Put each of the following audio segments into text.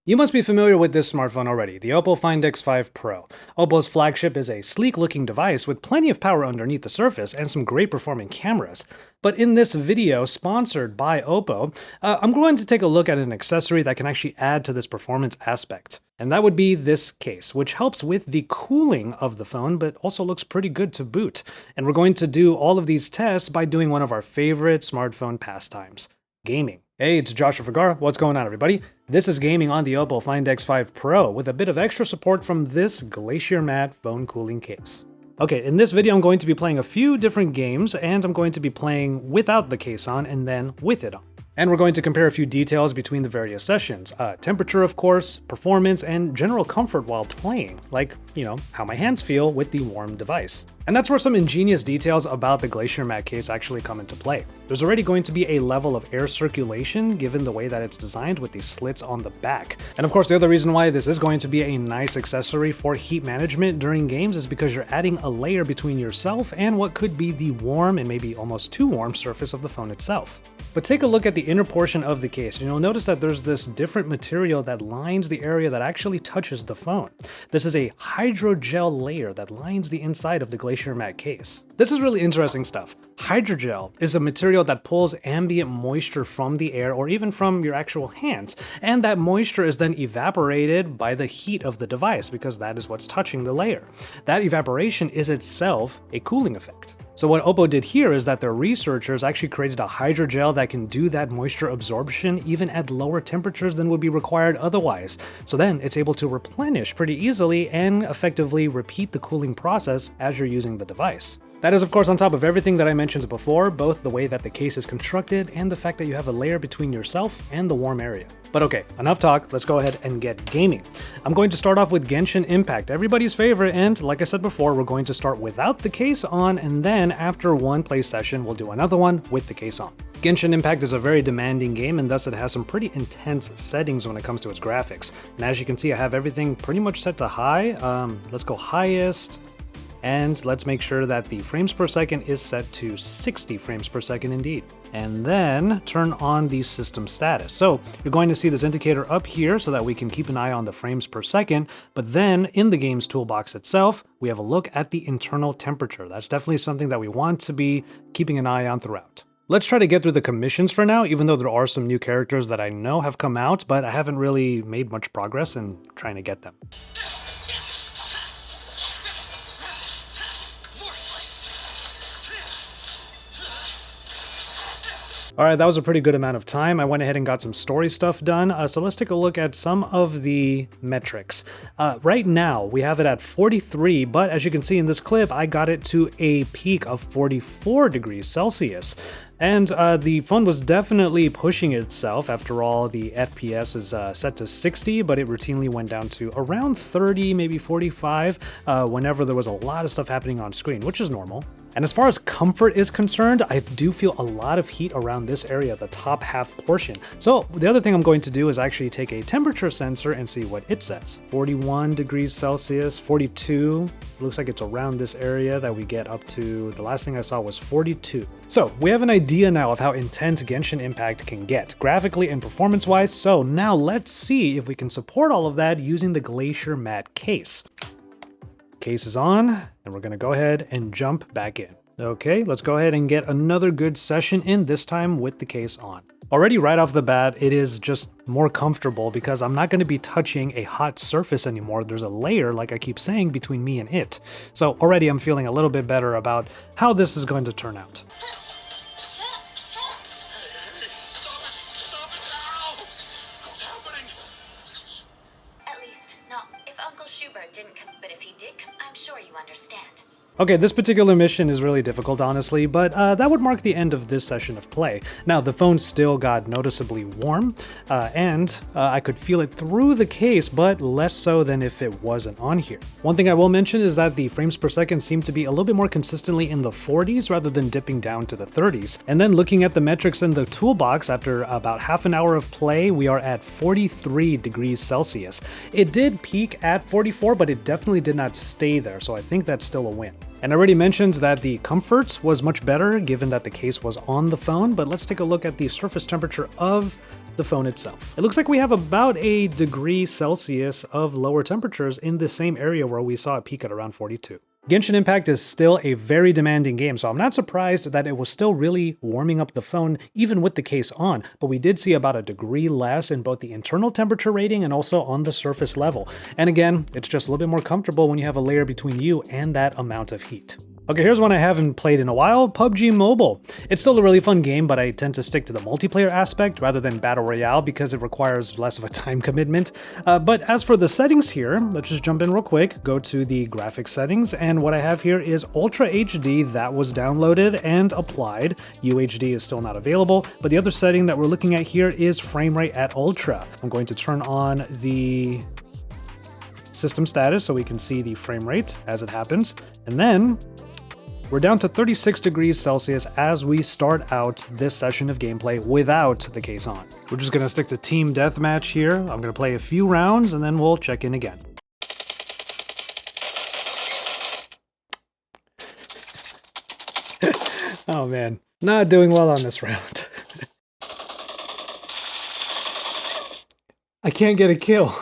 You must be familiar with this smartphone already, the Oppo Find X5 Pro. Oppo's flagship is a sleek-looking device with plenty of power underneath the surface and some great performing cameras. But in this video, sponsored by Oppo, I'm going to take a look at an accessory that can actually add to this performance aspect. And that would be this case, which helps with the cooling of the phone, but also looks pretty good to boot. And we're going to do all of these tests by doing one of our favorite smartphone pastimes, gaming. Hey, it's Joshua Vergara. What's going on, everybody? This is gaming on the Oppo Find X5 Pro with a bit of extra support from this Glacier Mat phone cooling case. Okay, in this video I'm going to be playing a few different games, and I'm going to be playing without the case on and then with it on. And we're going to compare a few details between the various sessions. Temperature, of course, performance, and general comfort while playing, like, how my hands feel with the warm device. And that's where some ingenious details about the Glacier Mat case actually come into play. There's already going to be a level of air circulation given the way that it's designed with these slits on the back. And of course, the other reason why this is going to be a nice accessory for heat management during games is because you're adding a layer between yourself and what could be the warm and maybe almost too warm surface of the phone itself. But take a look at the inner portion of the case, and you'll notice that there's this different material that lines the area that actually touches the phone. This is a hydrogel layer that lines the inside of the Glacier Mat case. This is really interesting stuff. Hydrogel is a material that pulls ambient moisture from the air or even from your actual hands, and that moisture is then evaporated by the heat of the device because that is what's touching the layer. That evaporation is itself a cooling effect. So what Oppo did here is that their researchers actually created a hydrogel that can do that moisture absorption even at lower temperatures than would be required otherwise. So then it's able to replenish pretty easily and effectively repeat the cooling process as you're using the device. That is, of course, on top of everything that I mentioned before, both the way that the case is constructed and the fact that you have a layer between yourself and the warm area. But okay, enough talk, let's go ahead and get gaming. I'm going to start off with Genshin Impact, everybody's favorite, and like I said before, we're going to start without the case on, and then after one play session, we'll do another one with the case on. Genshin Impact is a very demanding game, and thus it has some pretty intense settings when it comes to its graphics. And as you can see, I have everything pretty much set to high. Let's go highest. And let's make sure that the frames per second is set to 60 frames per second indeed. And then turn on the system status. So you're going to see this indicator up here so that we can keep an eye on the frames per second. But then in the game's toolbox itself, we have a look at the internal temperature. That's definitely something that we want to be keeping an eye on throughout. Let's try to get through the commissions for now, even though there are some new characters that I know have come out, but I haven't really made much progress in trying to get them. Alright, that was a pretty good amount of time. I went ahead and got some story stuff done, so let's take a look at some of the metrics. Right now, we have it at 43, but as you can see in this clip, I got it to a peak of 44 degrees Celsius. And the phone was definitely pushing itself. After all, the FPS is set to 60, but it routinely went down to around 30, maybe 45, whenever there was a lot of stuff happening on screen, which is normal. And as far as comfort is concerned, I do feel a lot of heat around this area, the top half portion. So the other thing I'm going to do is actually take a temperature sensor and see what it says. 41 degrees Celsius, 42. Looks like it's around this area that we get up to. The last thing I saw was 42. So we have an idea now of how intense Genshin Impact can get, graphically and performance-wise. So now let's see if we can support all of that using the Glacier Mat case. Case is on, and we're going to go ahead and jump back in. Okay, let's go ahead and get another good session in, this time with the case on. Already right off the bat, it is just more comfortable because I'm not going to be touching a hot surface anymore. There's a layer, like I keep saying, between me and it. So already I'm feeling a little bit better about how this is going to turn out. Okay, this particular mission is really difficult, honestly, but that would mark the end of this session of play. Now, the phone still got noticeably warm, and I could feel it through the case, but less so than if it wasn't on here. One thing I will mention is that the frames per second seem to be a little bit more consistently in the 40s rather than dipping down to the 30s. And then looking at the metrics in the toolbox, after about half an hour of play, we are at 43 degrees Celsius. It did peak at 44, but it definitely did not stay there, so I think that's still a win. And I already mentioned that the comfort was much better given that the case was on the phone, but let's take a look at the surface temperature of the phone itself. It looks like we have about a degree Celsius of lower temperatures in the same area where we saw it peak at around 42. Genshin Impact is still a very demanding game, so I'm not surprised that it was still really warming up the phone even with the case on, but we did see about a degree less in both the internal temperature rating and also on the surface level. And again, it's just a little bit more comfortable when you have a layer between you and that amount of heat. Okay, here's one I haven't played in a while, PUBG Mobile. It's still a really fun game, but I tend to stick to the multiplayer aspect rather than Battle Royale because it requires less of a time commitment. But as for the settings here, let's just jump in real quick, go to the graphics settings, and what I have here is Ultra HD that was downloaded and applied. UHD is still not available, but the other setting that we're looking at here is frame rate at Ultra. I'm going to turn on the system status so we can see the frame rate as it happens, and then we're down to 36 degrees Celsius as we start out this session of gameplay without the case on. We're just gonna stick to team deathmatch here. I'm gonna play a few rounds and then we'll check in again. Oh man, not doing well on this round. I can't get a kill.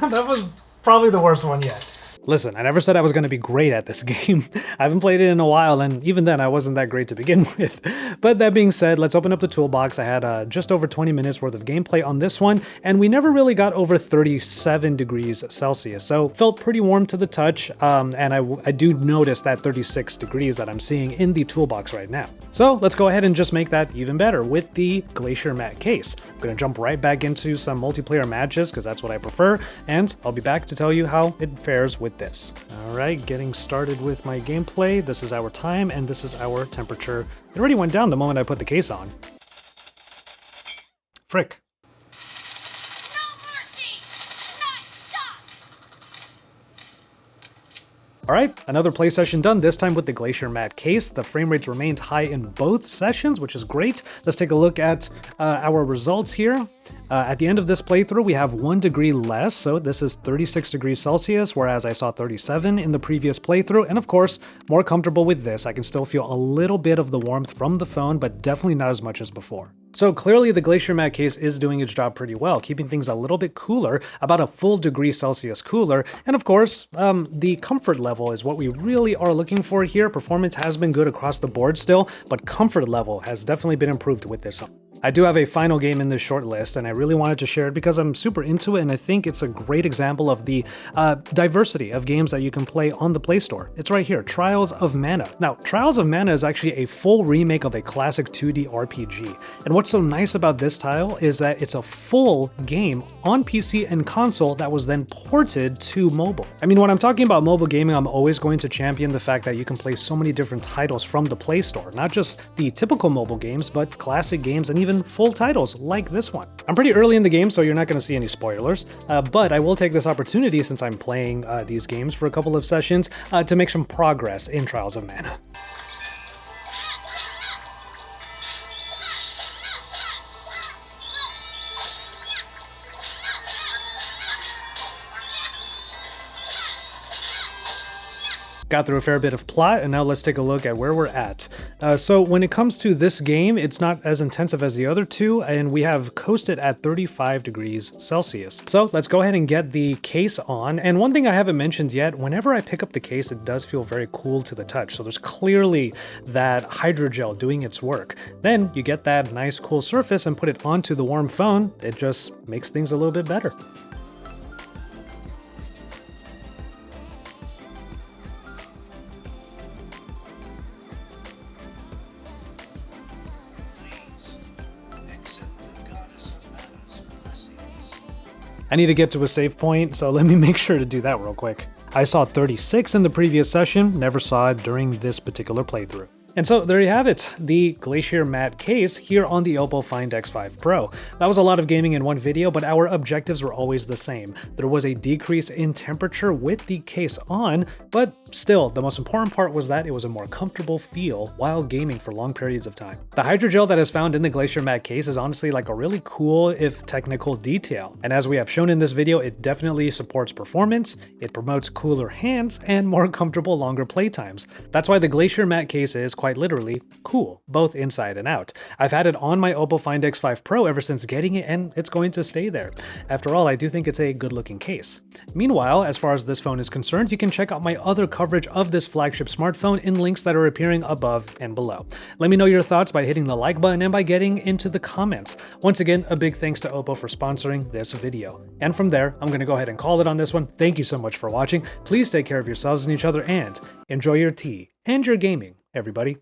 That was probably the worst one yet. Listen, I never said I was going to be great at this game. I haven't played it in a while, and even then I wasn't that great to begin with. But that being said, let's open up the toolbox. I had just over 20 minutes worth of gameplay on this one, and we never really got over 37 degrees Celsius, so felt pretty warm to the touch, and I do notice that 36 degrees that I'm seeing in the toolbox right now. So let's go ahead and just make that even better with the Glacier Mat case. I'm going to jump right back into some multiplayer matches, because that's what I prefer, and I'll be back to tell you how it fares with this. Alright, getting started with my gameplay. This is our time and this is our temperature. It already went down the moment I put the case on. Frick. Alright, another play session done, this time with the Glacier Mat case. The frame rates remained high in both sessions, which is great. Let's take a look at our results here. At the end of this playthrough, we have 1 degree less, so this is 36 degrees Celsius, whereas I saw 37 in the previous playthrough, and of course, more comfortable with this. I can still feel a little bit of the warmth from the phone, but definitely not as much as before. So clearly the Glacier Mat case is doing its job pretty well, keeping things a little bit cooler, about a full degree Celsius cooler, and of course, the comfort level is what we really are looking for here. Performance has been good across the board still, but comfort level has definitely been improved with this. I do have a final game in this short list, and I really wanted to share it because I'm super into it, and I think it's a great example of the diversity of games that you can play on the Play Store. It's right here, Trials of Mana. Now, Trials of Mana is actually a full remake of a classic 2D RPG, and what's so nice about this title is that it's a full game on PC and console that was then ported to mobile. I mean, when I'm talking about mobile gaming, I'm always going to champion the fact that you can play so many different titles from the Play Store, not just the typical mobile games, but classic games and even full titles like this one. I'm pretty early in the game, so you're not going to see any spoilers, but I will take this opportunity, since I'm playing these games for a couple of sessions, to make some progress in Trials of Mana. Got through a fair bit of plot, and now let's take a look at where we're at. So when it comes to this game, it's not as intensive as the other two, and we have coasted at 35 degrees Celsius. So let's go ahead and get the case on. And one thing I haven't mentioned yet, whenever I pick up the case, it does feel very cool to the touch. So there's clearly that hydrogel doing its work. Then you get that nice cool surface and put it onto the warm phone. It just makes things a little bit better. I need to get to a save point, so let me make sure to do that real quick. I saw 36 in the previous session, never saw it during this particular playthrough. And so there you have it, the Glacier Mat case here on the Oppo Find X5 Pro. That was a lot of gaming in one video, but our objectives were always the same. There was a decrease in temperature with the case on, but still, the most important part was that it was a more comfortable feel while gaming for long periods of time. The hydrogel that is found in the Glacier Mat case is honestly like a really cool, if technical, detail. And as we have shown in this video, it definitely supports performance, it promotes cooler hands, and more comfortable longer playtimes. That's why the Glacier Mat case is quite quite literally cool, both inside and out. I've had it on my Oppo Find X5 Pro ever since getting it, and it's going to stay there. After all, I do think it's a good-looking case. Meanwhile, as far as this phone is concerned, you can check out my other coverage of this flagship smartphone in links that are appearing above and below. Let me know your thoughts by hitting the like button and by getting into the comments. Once again, a big thanks to Oppo for sponsoring this video. And from there, I'm going to go ahead and call it on this one. Thank you so much for watching. Please take care of yourselves and each other, and enjoy your tea and your gaming, everybody.